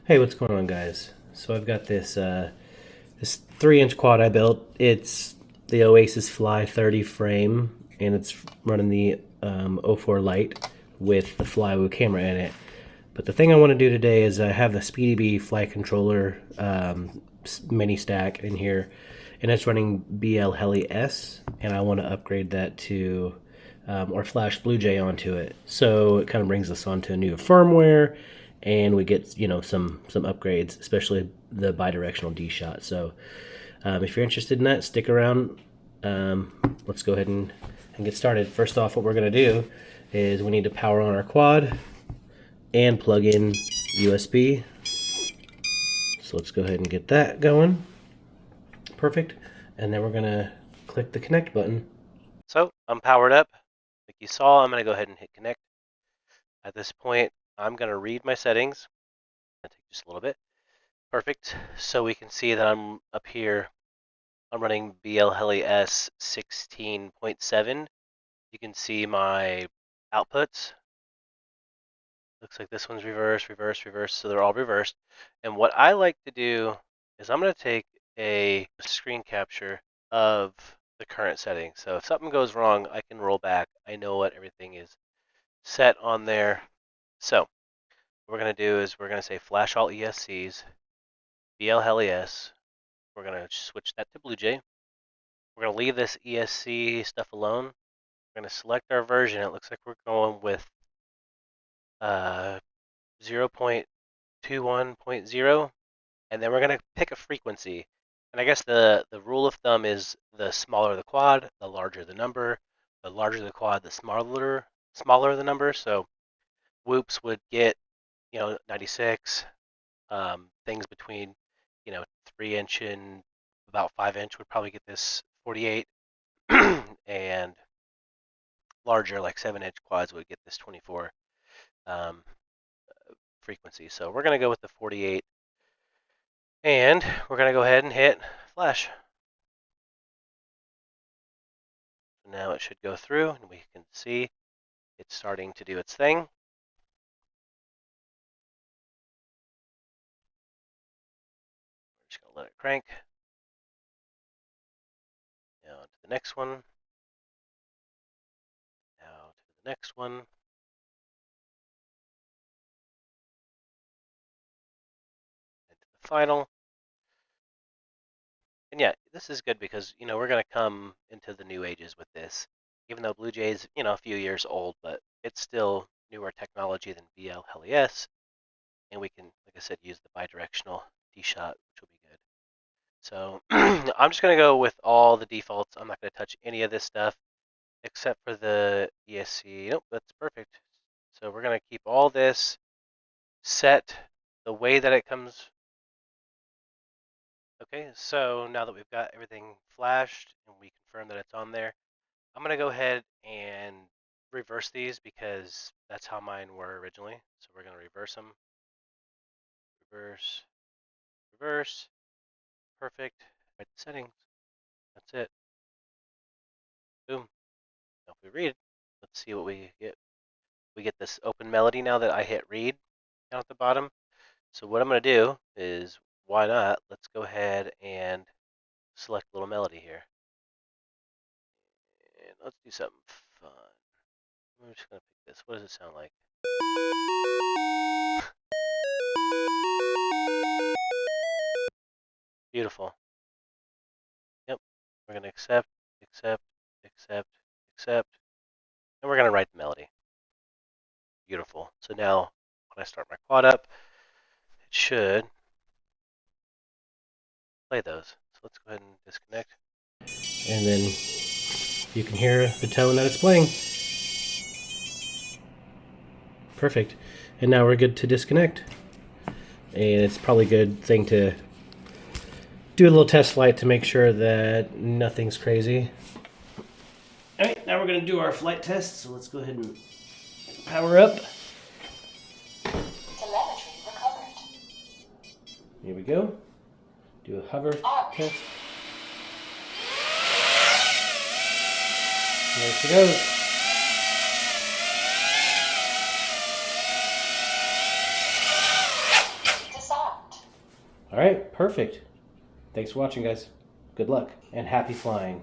Hey, what's going on, guys? So I've got this 3-inch quad I built. It's the Oasis Fly 30 frame, and it's running the 04 light with the Flywoo camera in it. But the thing I want to do today is I have the SpeedyBee flight controller mini stack in here, and it's running BLHeli S, and I want to upgrade that to or flash Bluejay onto it. So it kind of brings us onto a new firmware, and we get some upgrades, especially the bidirectional DShot. So if you're interested in that, stick around. Let's go ahead and get started. First off, what we're going to do is we need to power on our quad and plug in USB. So let's go ahead and get that going. Perfect. And then we're going to click the connect button. So I'm powered up. Like you saw, I'm going to go ahead and hit connect. At this point, I'm going to read my settings. It'll take just a little bit. Perfect. So we can see that I'm up here. I'm running BLHeli S 16.7. You can see my outputs. Looks like this one's reverse, reverse, reverse. So they're all reversed. And what I like to do is I'm going to take a screen capture of the current settings. So if something goes wrong, I can roll back. I know what everything is set on there. So what we're going to do is we're going to say flash all ESCs, BLHeli S. We're going to switch that to Bluejay. We're going to leave this ESC stuff alone. We're going to select our version. It looks like we're going with 0.21.0, and then we're going to pick a frequency. And I guess the rule of thumb is the smaller the quad, the larger the number. The larger the quad, the smaller the number. So whoops would get 96. Things between 3-inch and about 5-inch would probably get this 48, and larger like 7-inch quads would get this 24 um, frequency. So we're going to go with the 48, and we're going to go ahead and hit flash. Now it should go through, and we can see it's starting to do its thing. We're just going to let it crank. Now to the next one. Now to the next one. And to the final. And yeah, this is good because we're going to come into the new ages with this. Even though Bluejay is a few years old, but it's still newer technology than BLHeli S, and we can, like I said, use the bidirectional DShot, which will be good. So I'm just going to go with all the defaults. I'm not going to touch any of this stuff except for the ESC. Nope, that's perfect. So we're going to keep all this set the way that it comes. Okay, so now that we've got everything flashed and we confirm that it's on there, I'm going to go ahead and reverse these because that's how mine were originally. So we're going to reverse them. Reverse, reverse. Perfect. Right settings. That's it. Boom. Now if we read, let's see what we get. We get this open melody now that I hit read down at the bottom. So what I'm going to do is, why not? Let's go ahead and select a little melody here. And let's do something fun. I'm just going to pick this. What does it sound like? Beautiful. Yep. We're going to accept, accept, accept, accept. And we're going to write the melody. Beautiful. So now when I start my quad up, it should play those. So let's go ahead and disconnect. And then you can hear the tone that it's playing. Perfect. And now we're good to disconnect. And it's probably a good thing to do a little test flight to make sure that nothing's crazy. All right, now we're going to do our flight test. So let's go ahead and power up. Telemetry recovered. Here we go. Do a hover test. There she goes. Disarm. All right, perfect. Thanks for watching, guys. Good luck and happy flying.